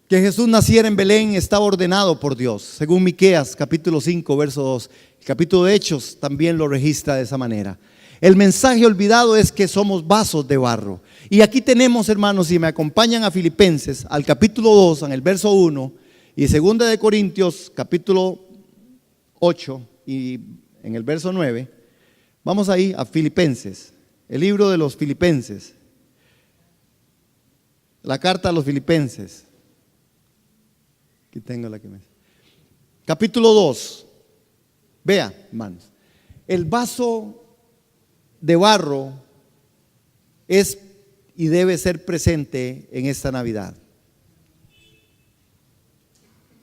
Que Jesús naciera en Belén estaba ordenado por Dios, según Miqueas capítulo 5 verso 2. El capítulo de Hechos también lo registra de esa manera. El mensaje olvidado es que somos vasos de barro. Y aquí tenemos, hermanos, si me acompañan a Filipenses, al capítulo 2, en el verso 1, y 2 de Corintios capítulo 8 y en el verso 9, vamos ahí a Filipenses, el libro de los Filipenses, la carta a los Filipenses. Aquí tengo la que me... Capítulo 2. Vea, hermanos, el vaso de barro es y debe ser presente en esta Navidad.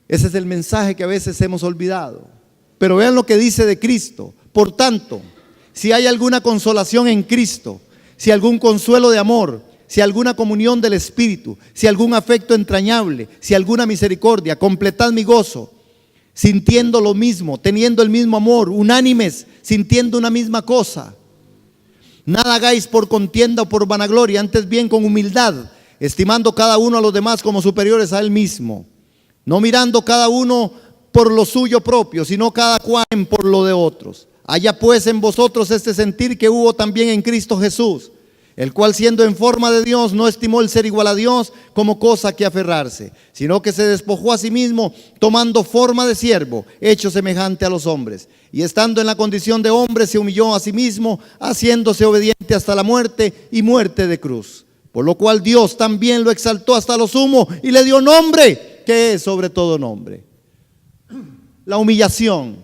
Ese es el mensaje que a veces hemos olvidado. Pero vean lo que dice de Cristo. Por tanto, si hay alguna consolación en Cristo, si algún consuelo de amor, si alguna comunión del Espíritu, si algún afecto entrañable, si alguna misericordia, completad mi gozo, sintiendo lo mismo, teniendo el mismo amor, unánimes, sintiendo una misma cosa. Nada hagáis por contienda o por vanagloria, antes bien con humildad, estimando cada uno a los demás como superiores a él mismo, no mirando cada uno por lo suyo propio, sino cada cual por lo de otros. Haya pues en vosotros este sentir que hubo también en Cristo Jesús, el cual siendo en forma de Dios no estimó el ser igual a Dios como cosa que aferrarse, sino que se despojó a sí mismo, tomando forma de siervo, hecho semejante a los hombres, y estando en la condición de hombre se humilló a sí mismo, haciéndose obediente hasta la muerte y muerte de cruz. Por lo cual Dios también lo exaltó hasta lo sumo y le dio nombre que es sobre todo nombre. La humillación,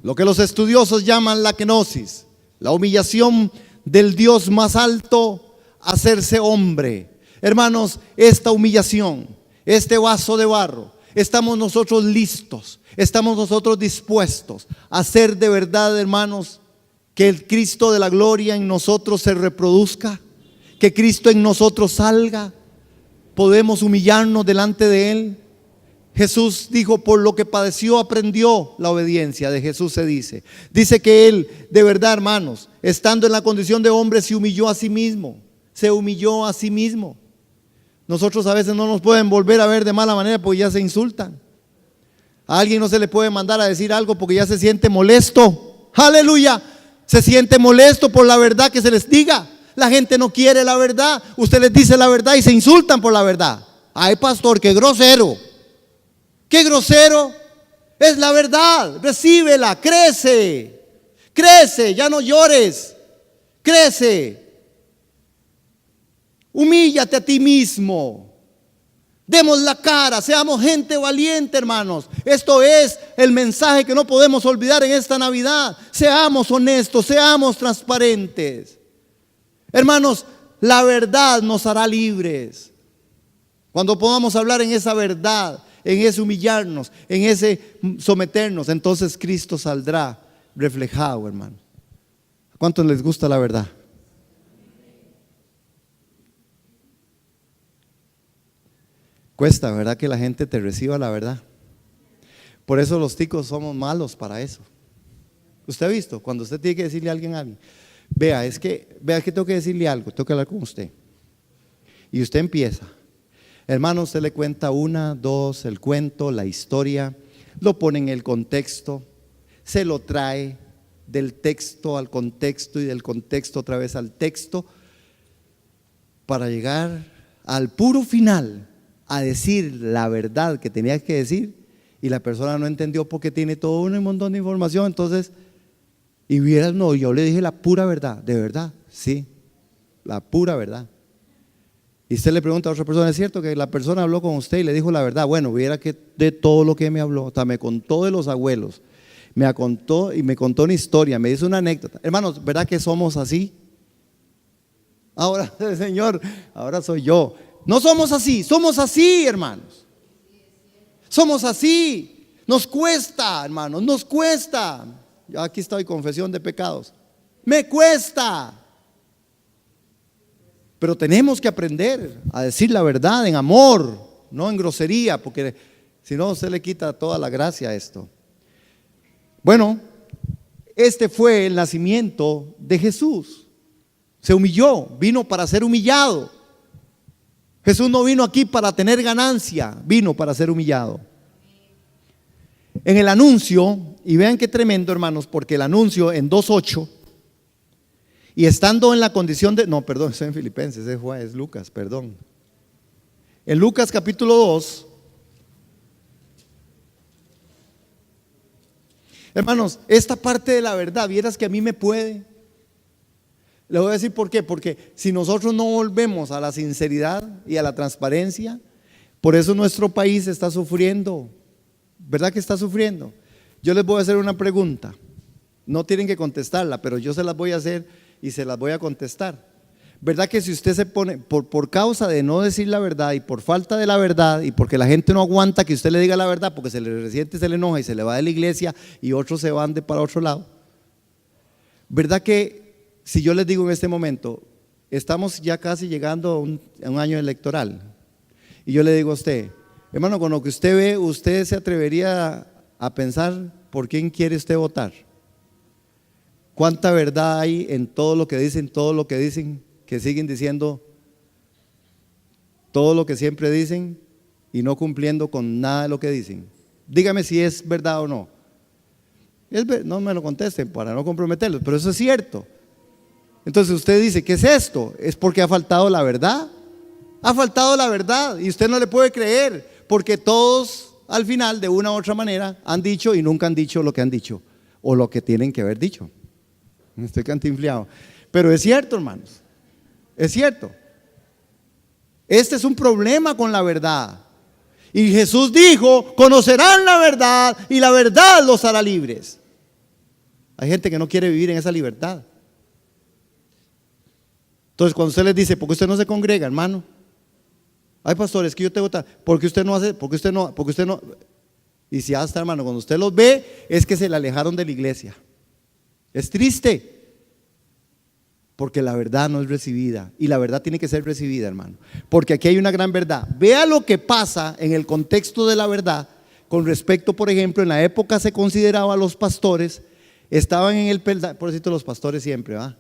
lo que los estudiosos llaman la kenosis, la humillación del Dios más alto hacerse hombre. Hermanos, esta humillación, este vaso de barro, estamos nosotros listos, estamos nosotros dispuestos a hacer de verdad, hermanos, que el Cristo de la gloria en nosotros se reproduzca, que Cristo en nosotros salga. Podemos humillarnos delante de Él. Jesús dijo, por lo que padeció aprendió la obediencia. De Jesús se dice que Él, de verdad, hermanos, estando en la condición de hombre, se humilló a sí mismo. Se humilló a sí mismo. Nosotros a veces no nos pueden volver a ver de mala manera porque ya se insultan. A alguien no se le puede mandar a decir algo porque ya se siente molesto. Aleluya. Se siente molesto por la verdad que se les diga. La gente no quiere la verdad. Usted les dice la verdad y se insultan por la verdad. Ay, pastor, qué grosero. Qué grosero. Es la verdad. Recíbela. Crece. Crece. Ya no llores. Crece. Humíllate a ti mismo. Demos la cara, seamos gente valiente, hermanos. Esto es el mensaje que no podemos olvidar en esta Navidad. Seamos honestos, seamos transparentes. Hermanos, la verdad nos hará libres. Cuando podamos hablar en esa verdad, en ese humillarnos, en ese someternos, entonces Cristo saldrá reflejado, hermano. ¿A cuántos les gusta la verdad? Cuesta, ¿verdad? Que la gente te reciba la verdad. Por eso los ticos somos malos para eso. ¿Usted ha visto? Cuando usted tiene que decirle a alguien, vea que tengo que decirle algo, tengo que hablar con usted. Y usted empieza. Hermano, usted le cuenta una, dos, el cuento, la historia, lo pone en el contexto, se lo trae del texto al contexto y del contexto otra vez al texto, para llegar al puro final, a decir la verdad que tenía que decir, y la persona no entendió porque tiene todo un montón de información. Entonces, y vieras, no, yo le dije la pura verdad. ¿De verdad? Sí, la pura verdad. Y usted le pregunta a otra persona, ¿es cierto que la persona habló con usted y le dijo la verdad? Bueno, viera que de todo lo que me habló, hasta me contó de los abuelos, me contó una historia, me hizo una anécdota. Hermanos, ¿verdad que somos así? Ahora, Señor, ahora soy yo. No somos así, hermanos. Somos así. Nos cuesta, hermanos, nos cuesta. Yo aquí estoy, confesión de pecados. Me cuesta. Pero tenemos que aprender a decir la verdad en amor, no en grosería, porque si no, se le quita toda la gracia a esto. Bueno, este fue el nacimiento de Jesús. Se humilló, vino para ser humillado. Jesús no vino aquí para tener ganancia, vino para ser humillado. En el anuncio, y vean qué tremendo, hermanos, porque el anuncio en 2:8, y estando en la condición de, no, perdón, estoy en Filipenses, es Lucas, perdón. En Lucas capítulo 2, hermanos, esta parte de la verdad, vieras que a mí me puede. Le voy a decir por qué, porque si nosotros no volvemos a la sinceridad y a la transparencia, por eso nuestro país está sufriendo. ¿Verdad que está sufriendo? Yo les voy a hacer una pregunta, no tienen que contestarla, pero yo se las voy a hacer y se las voy a contestar. ¿Verdad que si usted se pone, por causa de no decir la verdad y por falta de la verdad y porque la gente no aguanta que usted le diga la verdad porque se le resiente, se le enoja y se le va de la iglesia y otros se van para otro lado? ¿Verdad que si yo les digo en este momento, estamos ya casi llegando a un año electoral, y yo le digo a usted, hermano, con lo que usted ve, ¿usted se atrevería a pensar por quién quiere usted votar? ¿Cuánta verdad hay en todo lo que dicen, que siguen diciendo todo lo que siempre dicen y no cumpliendo con nada de lo que dicen? Dígame si es verdad o no. No me lo contesten para no comprometerlos, pero eso es cierto. Entonces usted dice, ¿qué es esto? Es porque ha faltado la verdad. Ha faltado la verdad y usted no le puede creer, porque todos al final de una u otra manera han dicho y nunca han dicho lo que han dicho o lo que tienen que haber dicho. Estoy cantinfleado, pero es cierto, hermanos, es cierto. Este es un problema con la verdad. Y Jesús dijo, conocerán la verdad y la verdad los hará libres. Hay gente que no quiere vivir en esa libertad. Entonces cuando usted les dice, ¿por qué usted no se congrega, hermano? Hay pastores que yo tengo, porque usted no hace, porque usted no. Y si hasta, hermano, cuando usted los ve, es que se le alejaron de la iglesia. Es triste. Porque la verdad no es recibida. Y la verdad tiene que ser recibida, hermano. Porque aquí hay una gran verdad. Vea lo que pasa en el contexto de la verdad. Con respecto, por ejemplo, en la época se consideraba a los pastores, estaban en el peldaño, por cierto, los pastores siempre, ¿va?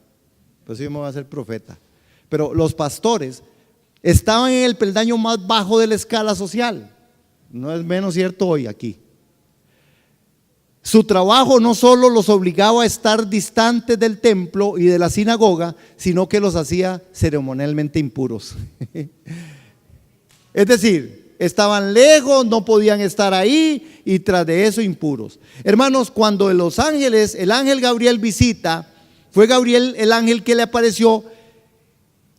Pues yo me voy a hacer profeta. Pero los pastores estaban en el peldaño más bajo de la escala social. No es menos cierto hoy aquí. Su trabajo no solo los obligaba a estar distantes del templo y de la sinagoga, sino que los hacía ceremonialmente impuros. Es decir, estaban lejos, no podían estar ahí y tras de eso impuros. Hermanos, cuando los ángeles, el ángel Gabriel visita, fue Gabriel el ángel que le apareció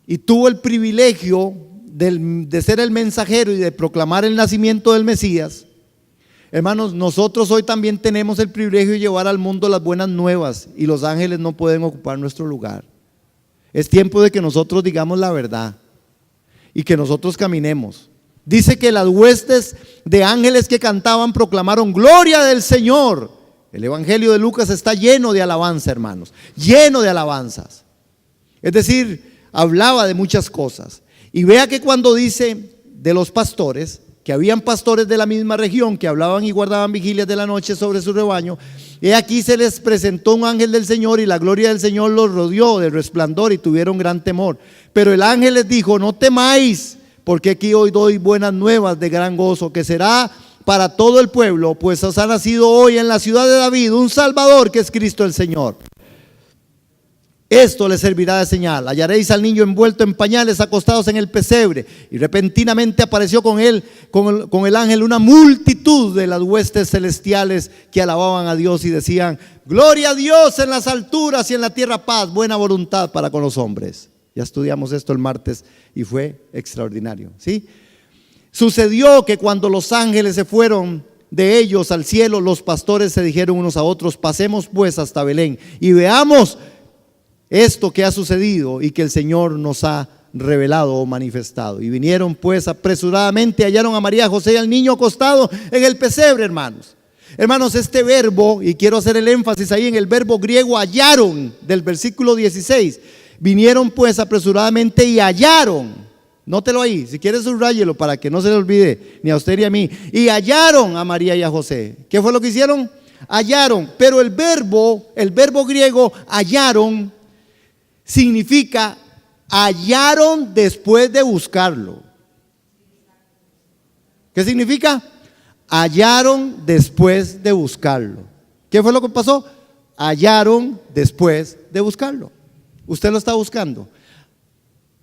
y tuvo el privilegio de ser el mensajero y de proclamar el nacimiento del Mesías. Hermanos, nosotros hoy también tenemos el privilegio de llevar al mundo las buenas nuevas y los ángeles no pueden ocupar nuestro lugar. Es tiempo de que nosotros digamos la verdad y que nosotros caminemos. Dice que las huestes de ángeles que cantaban proclamaron gloria del Señor. El evangelio de Lucas está lleno de alabanza, hermanos, lleno de alabanzas. Es decir, hablaba de muchas cosas. Y vea que cuando dice de los pastores, que habían pastores de la misma región que hablaban y guardaban vigilias de la noche sobre su rebaño, y aquí se les presentó un ángel del Señor y la gloria del Señor los rodeó de resplandor y tuvieron gran temor. Pero el ángel les dijo: no temáis, porque aquí hoy doy buenas nuevas de gran gozo, que será para todo el pueblo, pues os ha nacido hoy en la ciudad de David un Salvador, que es Cristo el Señor. Esto les servirá de señal: hallaréis al niño envuelto en pañales, acostados en el pesebre. Y repentinamente apareció con él, con el ángel, una multitud de las huestes celestiales que alababan a Dios y decían: gloria a Dios en las alturas y en la tierra paz, buena voluntad para con los hombres. Ya estudiamos esto el martes y fue extraordinario, ¿sí? Sucedió que cuando los ángeles se fueron de ellos al cielo, los pastores se dijeron unos a otros: pasemos pues hasta Belén y veamos esto que ha sucedido y que el Señor nos ha revelado o manifestado. Y vinieron pues apresuradamente, hallaron a María, a José y al niño acostado en el pesebre, hermanos. Hermanos, este verbo, y quiero hacer el énfasis ahí en el verbo griego hallaron, del versículo 16. Vinieron pues apresuradamente y hallaron. Nótelo ahí, si quieres subráyelo para que no se le olvide ni a usted ni a mí. Y hallaron a María y a José. ¿Qué fue lo que hicieron? Hallaron. Pero el verbo griego hallaron significa hallaron después de buscarlo. ¿Qué significa? Hallaron después de buscarlo. ¿Qué fue lo que pasó? Hallaron después de buscarlo. Usted lo está buscando.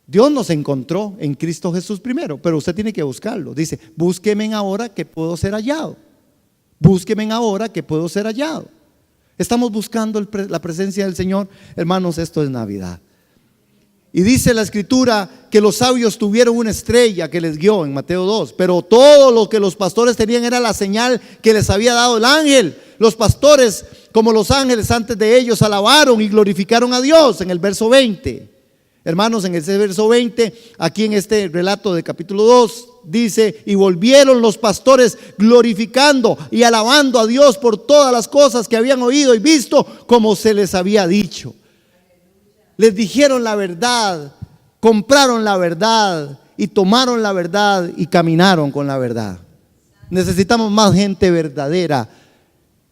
Dios nos encontró en Cristo Jesús primero, pero usted tiene que buscarlo. Dice: búsqueme ahora que puedo ser hallado. Búsqueme ahora que puedo ser hallado. Estamos buscando la presencia del Señor. Hermanos, esto es Navidad. Y dice la escritura que los sabios tuvieron una estrella que les guió en Mateo 2. Pero todo lo que los pastores tenían era la señal que les había dado el ángel. Los pastores, como los ángeles antes de ellos, alabaron y glorificaron a Dios en el verso 20. Hermanos, en ese verso 20, aquí en este relato de capítulo 2, dice: y volvieron los pastores glorificando y alabando a Dios por todas las cosas que habían oído y visto, como se les había dicho. Les dijeron la verdad, compraron la verdad y tomaron la verdad y caminaron con la verdad. Necesitamos más gente verdadera.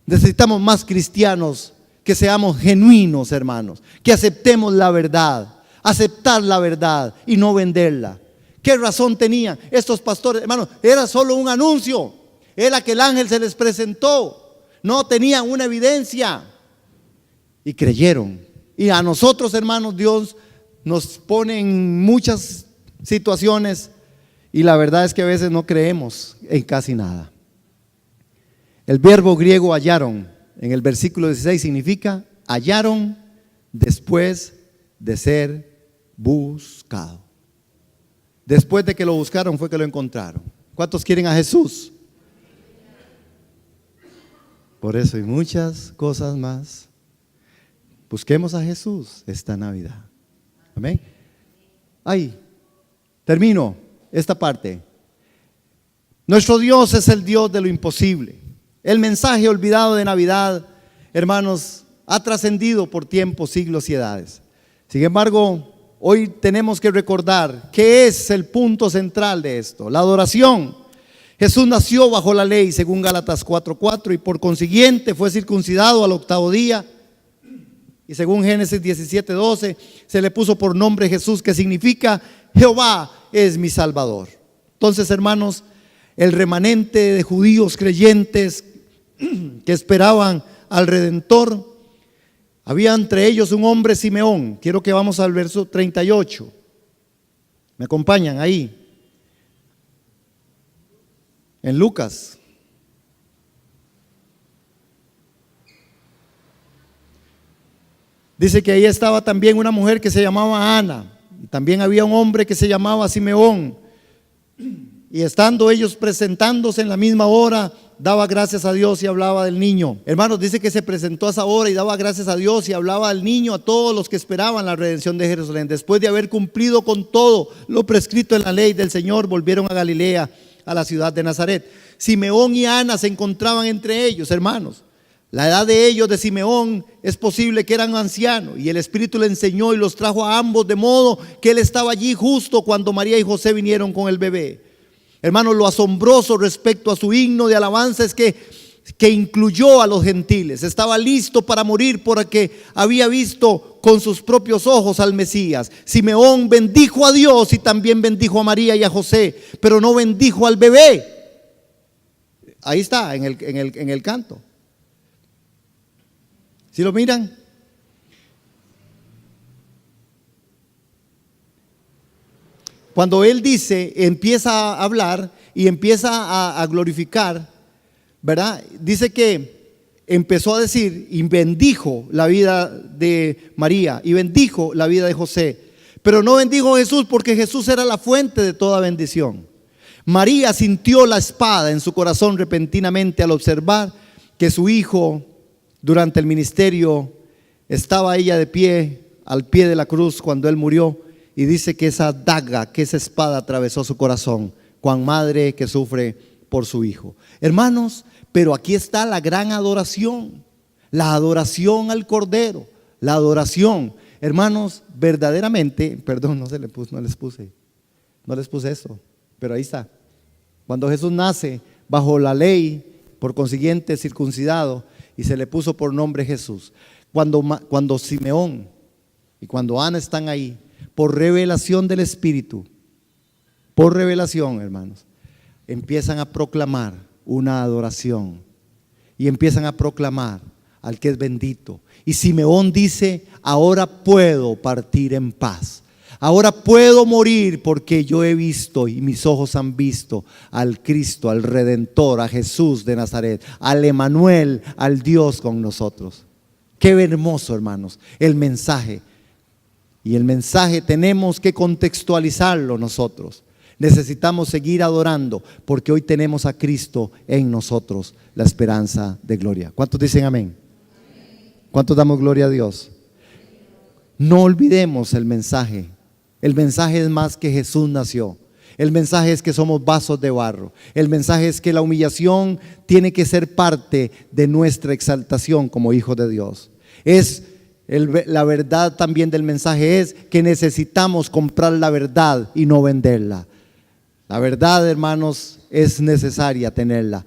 Necesitamos más cristianos que seamos genuinos, hermanos, que aceptemos la verdad. Aceptar la verdad y no venderla. ¿Qué razón tenían estos pastores, hermanos? Era solo un anuncio. Era que el ángel se les presentó. No tenían una evidencia. Y creyeron. Y a nosotros, hermanos, Dios nos pone en muchas situaciones y la verdad es que a veces no creemos en casi nada. El verbo griego hallaron en el versículo 16 significa hallaron después de ser buscado. Después de que lo buscaron fue que lo encontraron. ¿Cuántos quieren a Jesús? Por eso y muchas cosas más, busquemos a Jesús esta Navidad. Amén. Ay, termino esta parte. Nuestro Dios es el Dios de lo imposible. El mensaje olvidado de Navidad, hermanos, ha trascendido por tiempos, siglos y edades. Sin embargo, hoy tenemos que recordar qué es el punto central de esto: la adoración. Jesús nació bajo la ley, según Gálatas 4:4, y por consiguiente fue circuncidado al 8º día. Y según Génesis 17:12, se le puso por nombre Jesús, que significa Jehová es mi Salvador. Entonces, hermanos, el remanente de judíos creyentes que esperaban al Redentor, había entre ellos un hombre, Simeón. Quiero que vamos al verso 38. ¿Me acompañan ahí? En Lucas. Dice que ahí estaba también una mujer que se llamaba Ana. Y también había un hombre que se llamaba Simeón. Y estando ellos presentándose en la misma hora, daba gracias a Dios y hablaba del niño. Hermanos, dice que se presentó a esa hora y daba gracias a Dios y hablaba del niño a todos los que esperaban la redención de Jerusalén. Después de haber cumplido con todo lo prescrito en la ley del Señor, volvieron a Galilea, a la ciudad de Nazaret. Simeón y Ana se encontraban entre ellos, hermanos. La edad de ellos, de Simeón, es posible que eran ancianos, y el Espíritu le enseñó y los trajo a ambos, de modo que él estaba allí justo cuando María y José vinieron con el bebé. Hermanos, lo asombroso respecto a su himno de alabanza es que incluyó a los gentiles. Estaba listo para morir porque había visto con sus propios ojos al Mesías. Simeón bendijo a Dios y también bendijo a María y a José, pero no bendijo al bebé. Ahí está, en el canto. ¿Sí lo miran? Cuando él dice, empieza a hablar y empieza a glorificar, ¿verdad? Dice que empezó a decir y bendijo la vida de María y bendijo la vida de José, pero no bendijo a Jesús porque Jesús era la fuente de toda bendición. María sintió la espada en su corazón repentinamente al observar que su hijo, durante el ministerio, estaba ella de pie, al pie de la cruz cuando él murió, y dice que esa daga, que esa espada atravesó su corazón, cuan madre que sufre por su hijo. Hermanos, pero aquí está la gran adoración, la adoración al Cordero, la adoración. Hermanos, verdaderamente, perdón, no les puse eso, pero ahí está. Cuando Jesús nace bajo la ley, por consiguiente circuncidado, y se le puso por nombre Jesús. Cuando Simeón y cuando Ana están ahí, por revelación del Espíritu, por revelación, hermanos, empiezan a proclamar una adoración y empiezan a proclamar al que es bendito. Y Simeón dice: ahora puedo partir en paz. Ahora puedo morir porque yo he visto y mis ojos han visto al Cristo, al Redentor, a Jesús de Nazaret, al Emanuel, al Dios con nosotros. Qué hermoso, hermanos, el mensaje. Y el mensaje tenemos que contextualizarlo nosotros. Necesitamos seguir adorando porque hoy tenemos a Cristo en nosotros, la esperanza de gloria. ¿Cuántos dicen amén? ¿Cuántos damos gloria a Dios? No olvidemos el mensaje. El mensaje es más que Jesús nació. El mensaje es que somos vasos de barro. El mensaje es que la humillación tiene que ser parte de nuestra exaltación como hijos de Dios. La verdad también del mensaje es que necesitamos comprar la verdad y no venderla. La verdad, hermanos, es necesaria tenerla.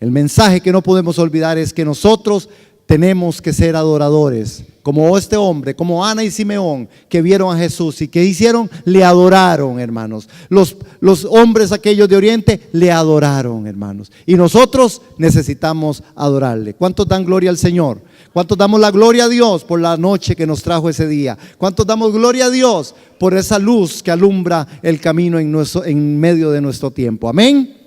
El mensaje que no podemos olvidar es que nosotros tenemos que ser adoradores, como este hombre, como Ana y Simeón, que vieron a Jesús y que hicieron, le adoraron, hermanos. Los hombres aquellos de Oriente le adoraron, hermanos. Y nosotros necesitamos adorarle. ¿Cuántos dan gloria al Señor? ¿Cuántos damos la gloria a Dios por la noche que nos trajo ese día? ¿Cuántos damos gloria a Dios por esa luz que alumbra el camino en medio de nuestro tiempo? Amén.